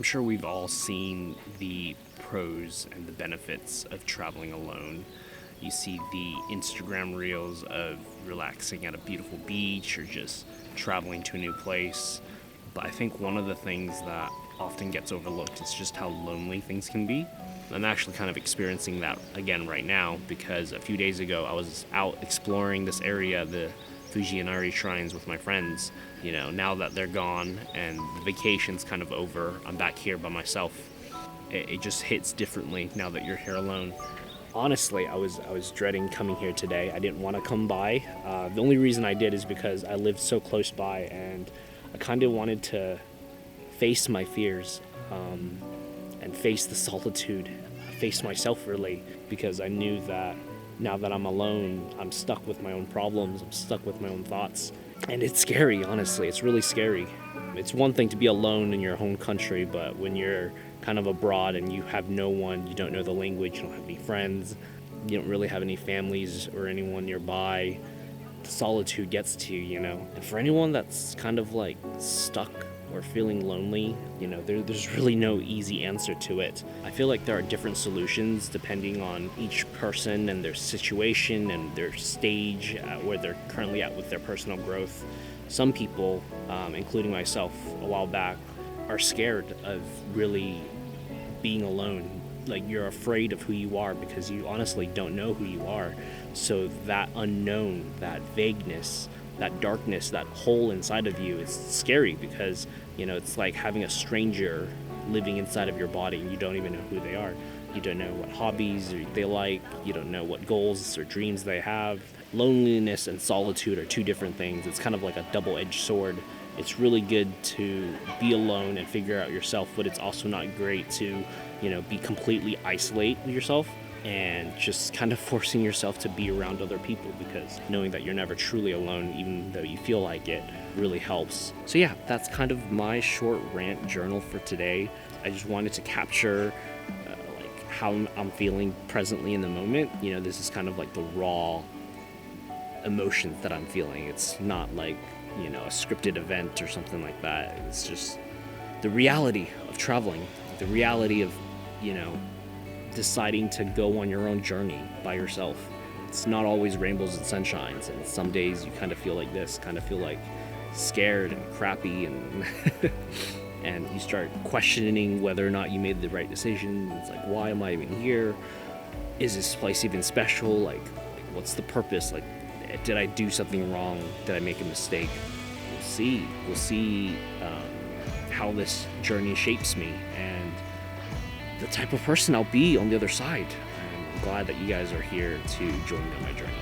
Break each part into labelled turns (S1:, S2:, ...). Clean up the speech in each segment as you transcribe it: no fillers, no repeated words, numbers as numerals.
S1: sure we've all seen the pros and the benefits of traveling alone. You see the Instagram reels of relaxing at a beautiful beach or just traveling to a new place. But I think one of the things that often gets overlooked is just how lonely things can be. I'm actually kind of experiencing that again right now because a few days ago I was out exploring this area, the Fushimi Inari shrines with my friends. You know, now that they're gone and the vacation's kind of over, I'm back here by myself. It just hits differently now that you're here alone. Honestly, I was dreading coming here today. I didn't want to come by. The only reason I did is because I lived so close by and I kind of wanted to face my fears and face the solitude, face myself really, because I knew that now that I'm alone, I'm stuck with my own problems, I'm stuck with my own thoughts. And it's scary, honestly, it's really scary. It's one thing to be alone in your home country, but when you're kind of abroad and you have no one, you don't know the language, you don't have any friends, you don't really have any families or anyone nearby, the solitude gets to you, you know. And for anyone that's kind of like stuck or feeling lonely, you know, there's really no easy answer to it. I feel like there are different solutions depending on each person and their situation and their stage where they're currently at with their personal growth. Some people, including myself a while back, are scared of really being alone. Like, you're afraid of who you are because you honestly don't know who you are. So that unknown, that vagueness, that darkness, that hole inside of you is scary because, you know, it's like having a stranger living inside of your body and you don't even know who they are. You don't know what hobbies they like. You don't know what goals or dreams they have. Loneliness and solitude are two different things. It's kind of like a double-edged sword. It's really good to be alone and figure out yourself, but it's also not great to, you know, be completely isolate yourself and just kind of forcing yourself to be around other people, because knowing that you're never truly alone, even though you feel like it, really helps. So yeah, that's kind of my short rant journal for today. I just wanted to capture like how I'm feeling presently in the moment. You know, this is kind of like the raw emotions that I'm feeling. It's not like, you know, a scripted event or something like that. It's just the reality of traveling, the reality of, you know, deciding to go on your own journey by yourself. It's not always rainbows and sunshines, and some days you kind of feel like this, kind of feel like scared and crappy, and and you start questioning whether or not you made the right decision. It's like, why am I even here? Is this place even special? Like what's the purpose? Like, did I do something wrong? Did I make a mistake? We'll see how this journey shapes me and the type of person I'll be on the other side. And I'm glad that you guys are here to join me on my journey.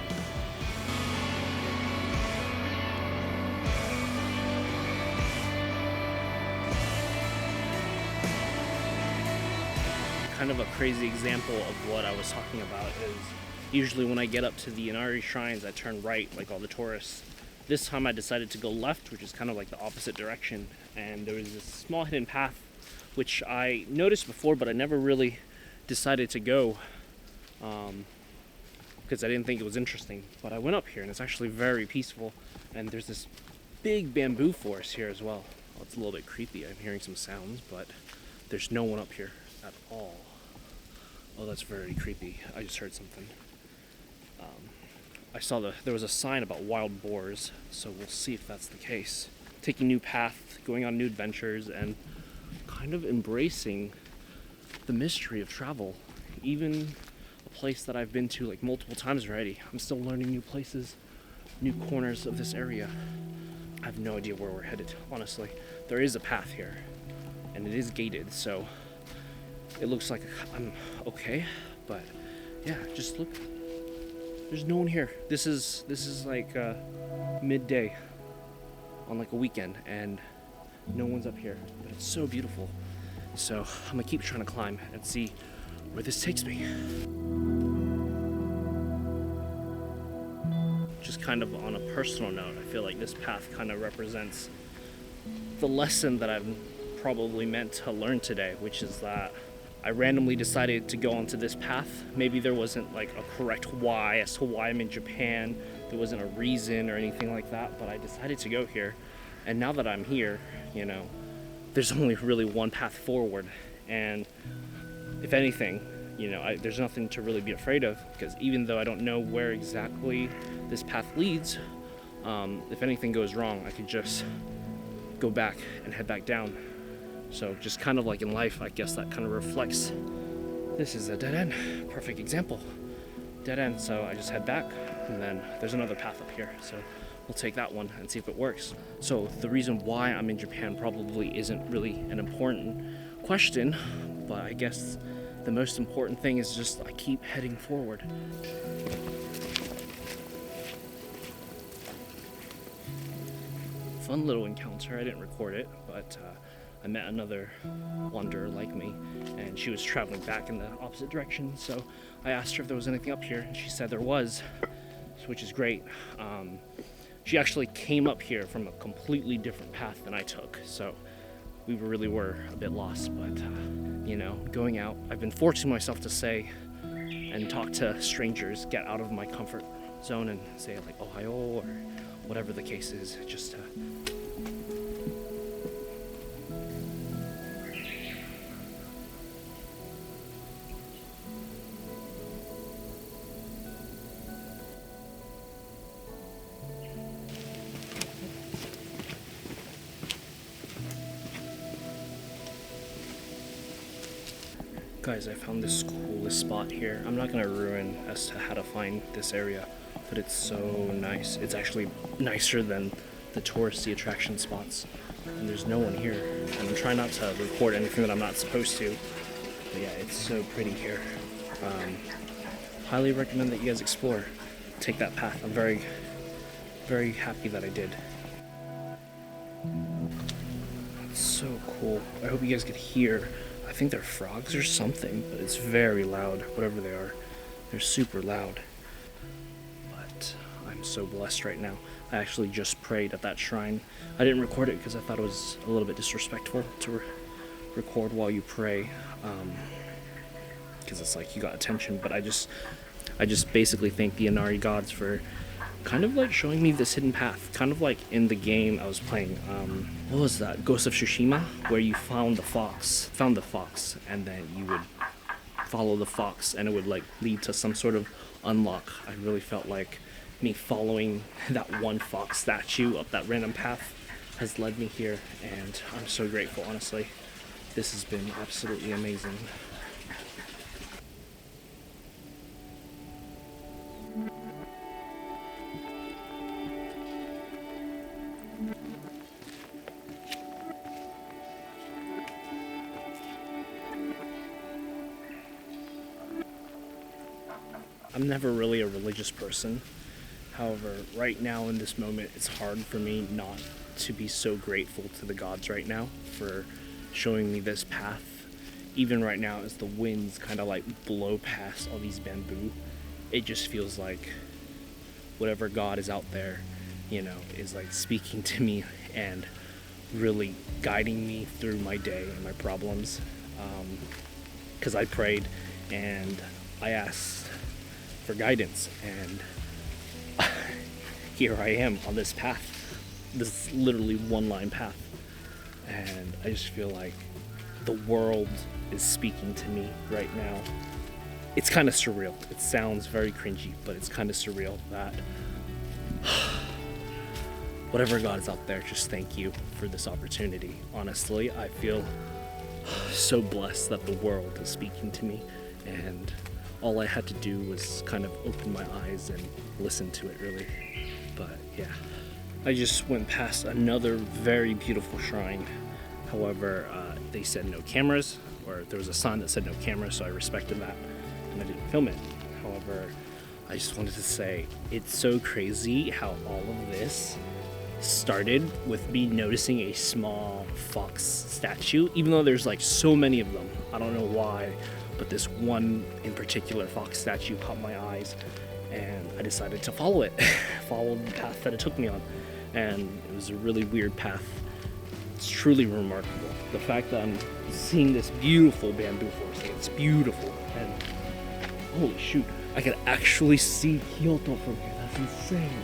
S1: Kind of a crazy example of what I was talking about is usually when I get up to the Inari shrines, I turn right like all the tourists. This time I decided to go left, which is kind of like the opposite direction. And there was this small hidden path which I noticed before, but I never really decided to go because I didn't think it was interesting. But I went up here and it's actually very peaceful, and there's this big bamboo forest here as well. Well, it's a little bit creepy. I'm hearing some sounds, but there's no one up here at all. Oh, that's very creepy. I just heard something. I saw there was a sign about wild boars, so we'll see if that's the case. Taking a new path, going on new adventures, and kind of embracing the mystery of travel. Even a place that I've been to like multiple times already, I'm still learning new places, new corners of this area. I have no idea where we're headed, honestly. There is a path here, and it is gated, so it looks like I'm okay, but yeah, just look. There's no one here. This is like midday on like a weekend, and no one's up here, but it's so beautiful. So I'm gonna keep trying to climb and see where this takes me. Just kind of on a personal note, I feel like this path kind of represents the lesson that I'm probably meant to learn today, which is that I randomly decided to go onto this path. Maybe there wasn't like a correct why as to why I'm in Japan. There wasn't a reason or anything like that, but I decided to go here. And now that I'm here, you know, there's only really one path forward. And if anything, there's nothing to really be afraid of, because even though I don't know where exactly this path leads, if anything goes wrong, I could just go back and head back down. So just kind of like in life, I guess that kind of reflects. This is a dead end, perfect example. Dead end, so I just head back, and then there's another path up here, so we'll take that one and see if it works. So the reason why I'm in Japan probably isn't really an important question, but I guess the most important thing is just I keep heading forward. Fun little encounter. I didn't record it, but I met another wanderer like me, and she was traveling back in the opposite direction, so I asked her if there was anything up here, and she said there was, which is great. She actually came up here from a completely different path than I took, so we really were a bit lost, but going out, I've been forcing myself to say and talk to strangers, get out of my comfort zone and say like Ohio or whatever the case is, just to Guys, I found this coolest spot here. I'm not gonna ruin as to how to find this area, but it's so nice. It's actually nicer than the touristy attraction spots. And there's no one here. And I'm trying not to record anything that I'm not supposed to. But yeah, it's so pretty here. Highly recommend that you guys explore. Take that path. I'm very, very happy that I did. It's so cool. I hope you guys could hear. I think they're frogs or something, but it's very loud, whatever they are. They're super loud. But I'm so blessed right now. I actually just prayed at that shrine. I didn't record it because I thought it was a little bit disrespectful to record while you pray, because it's like you got attention. But I just basically thank the Inari gods for kind of like showing me this hidden path, kind of like in the game I was playing. What was that? Ghost of Tsushima, where you found the fox, and then you would follow the fox, and it would like lead to some sort of unlock. I really felt like me following that one fox statue up that random path has led me here, and I'm so grateful. Honestly, this has been absolutely amazing. I'm never really a religious person. However, right now in this moment, it's hard for me not to be so grateful to the gods right now for showing me this path. Even right now, as the winds kind of like blow past all these bamboo, it just feels like whatever God is out there, is like speaking to me and really guiding me through my day and my problems. Because I prayed and I asked for guidance, and here I am on this path, this literally one-line path, and I just feel like the world is speaking to me right now. It's kind of surreal. It sounds very cringy, but it's kind of surreal that whatever God is out there, just thank you for this opportunity. Honestly, I feel so blessed that the world is speaking to me, and all I had to do was kind of open my eyes and listen to it, really. But yeah, I just went past another very beautiful shrine. However, they said no cameras, or there was a sign that said no cameras, so I respected that and I didn't film it. However, I just wanted to say it's so crazy how all of this started with me noticing a small fox statue, even though there's like so many of them. I don't know why, but this one in particular fox statue caught my eyes, and I decided to follow it, follow the path that it took me on, and it was a really weird path. It's truly remarkable. The fact that I'm seeing this beautiful bamboo forest, it's beautiful, and holy shoot, I can actually see Kyoto from here. That's insane.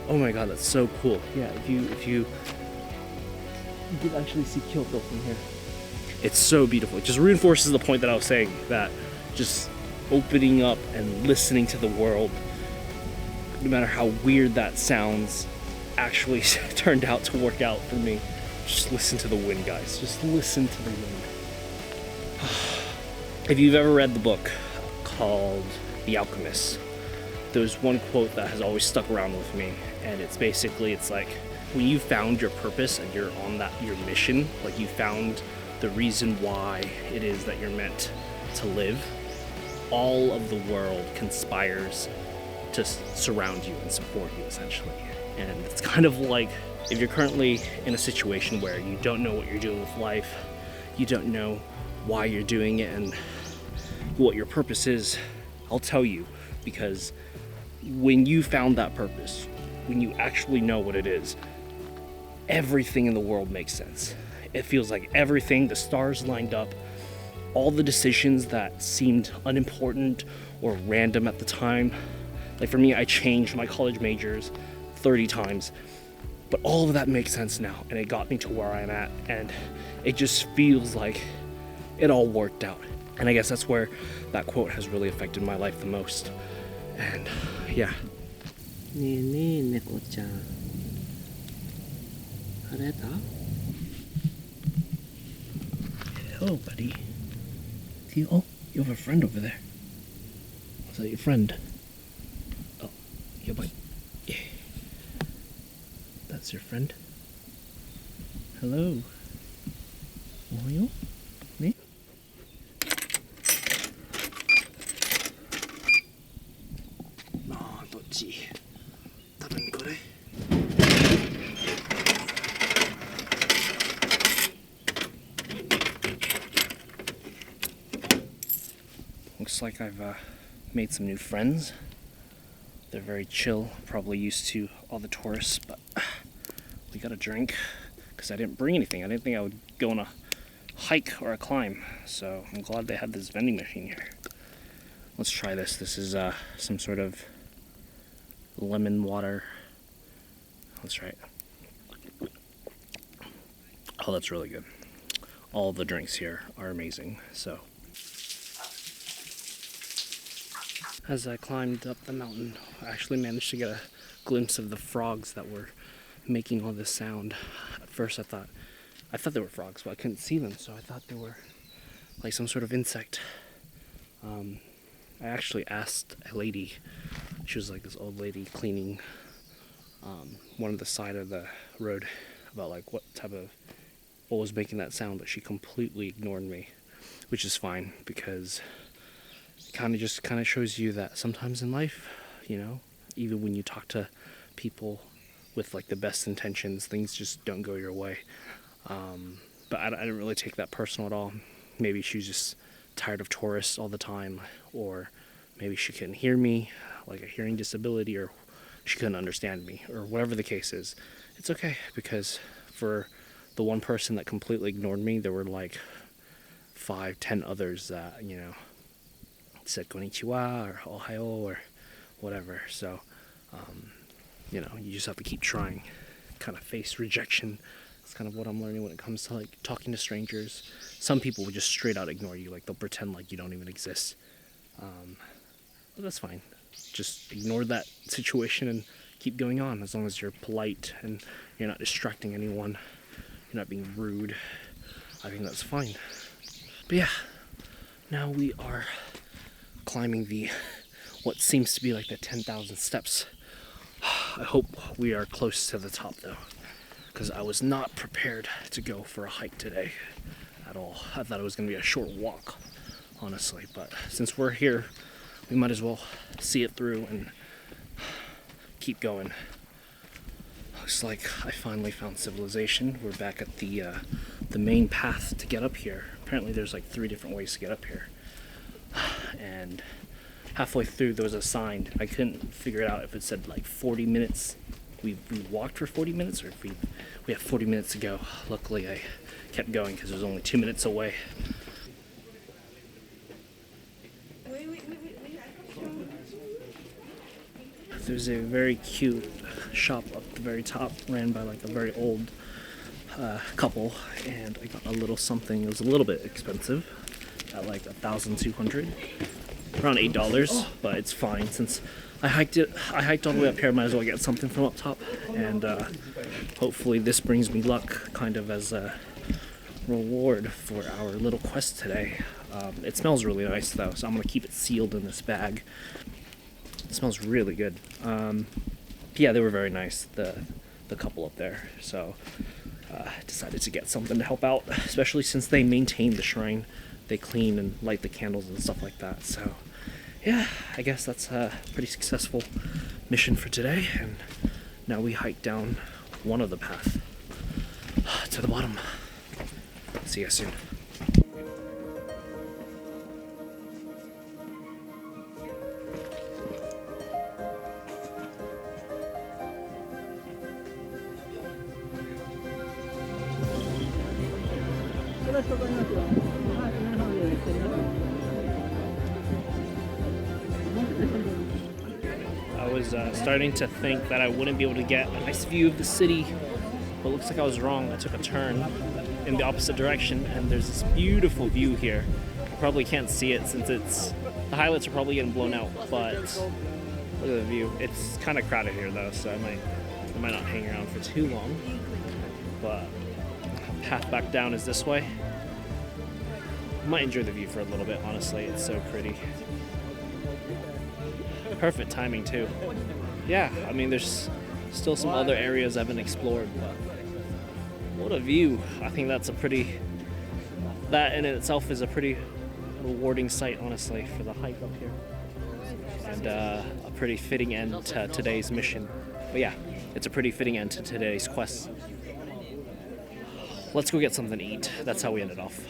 S1: Oh my god, that's so cool. Yeah, if you
S2: You can actually see Kyoto from here.
S1: It's so beautiful. It just reinforces the point that I was saying, that just opening up and listening to the world, no matter how weird that sounds, actually turned out to work out for me. Just listen to the wind, guys. Just listen to the wind. If you've ever read the book called The Alchemist, there's one quote that has always stuck around with me, and it's basically, it's like, when you found your purpose and you're on that, your mission, like you found the reason why it is that you're meant to live, all of the world conspires to surround you and support you, essentially. And it's kind of like, if you're currently in a situation where you don't know what you're doing with life, you don't know why you're doing it and what your purpose is, I'll tell you, because when you found that purpose, when you actually know what it is, everything in the world makes sense. It feels like everything, the stars lined up, all the decisions that seemed unimportant or random at the time. Like for me, I changed my college majors 30 times, but all of that makes sense now, and it got me to where I'm at, and it just feels like it all worked out. And I guess that's where that quote has really affected my life the most. And yeah. Hello, buddy. Oh, you have a friend over there. Is that your friend? Oh, yeah, but yeah. That's your friend. Hello. Oyo? Me? Ah, どっち? 多分これ. Looks like I've made some new friends. They're very chill, probably used to all the tourists, but we got a drink because I didn't bring anything. I didn't think I would go on a hike or a climb, so I'm glad they had this vending machine here. Let's try this. This is some sort of lemon water. Let's try it. Oh, that's really good. All the drinks here are amazing, so. As I climbed up the mountain, I actually managed to get a glimpse of the frogs that were making all this sound. At first I thought they were frogs, but I couldn't see them, so I thought they were like some sort of insect. I actually asked a lady, she was like this old lady cleaning one of the side of the road, about like what was making that sound, but she completely ignored me, which is fine, because it kind of shows you that sometimes in life, you know, even when you talk to people with like the best intentions, things just don't go your way. But I didn't really take that personal at all. Maybe she was just tired of tourists all the time, or maybe she couldn't hear me, like a hearing disability, or she couldn't understand me, or whatever the case is. It's okay, because for the one person that completely ignored me, there were like 5-10 others that, you know, said konnichiwa or ohayo or whatever. So, you know, you just have to keep trying, kind of face rejection. That's kind of what I'm learning when it comes to like talking to strangers. Some people will just straight out ignore you, like they'll pretend like you don't even exist. But that's fine. Just ignore that situation and keep going on, as long as you're polite and you're not distracting anyone, you're not being rude. I think that's fine. But yeah, now we are climbing what seems to be like the 10,000 steps. I hope we are close to the top though, because I was not prepared to go for a hike today at all. I thought it was going to be a short walk, honestly, but since we're here, we might as well see it through and keep going. Looks like I finally found civilization. We're back at the main path to get up here. Apparently there's like 3 different ways to get up here. And halfway through there was a sign. I couldn't figure it out if it said like 40 minutes. We walked for 40 minutes, or if we have 40 minutes to go. Luckily I kept going because it was only 2 minutes away. There's a very cute shop up the very top, ran by like a very old
S2: couple, and I got a little something. It was a little bit expensive, at like 1,200, around $8, but it's fine since I hiked all the way up here. I might as well get something from up top, and hopefully this brings me luck, kind of as a reward for our little quest today. It smells really nice though, so I'm gonna keep it sealed in this bag. It smells really good. Yeah, they were very nice, the couple up there. So decided to get something to help out, especially since they maintain the shrine. They clean and light the candles and stuff like that. So yeah, I guess that's a pretty successful mission for today. And now we hike down one of the path to the bottom. See you soon. I was starting to think that I wouldn't be able to get a nice view of the city, but it looks like I was wrong. I took a turn in the opposite direction, and there's this beautiful view here. You probably can't see it since the highlights are probably getting blown out, but look at the view. It's kind of crowded here though, so I might not hang around for too long. But path back down is this way. I might enjoy the view for a little bit, honestly. It's so pretty. Perfect timing too. Yeah, I mean there's still some other areas I haven't explored, but what a view. I think that in itself is a pretty rewarding sight, honestly, for the hike up here. And a pretty fitting end to today's mission. But yeah, it's a pretty fitting end to today's quest. Let's go get something to eat. That's how we ended off.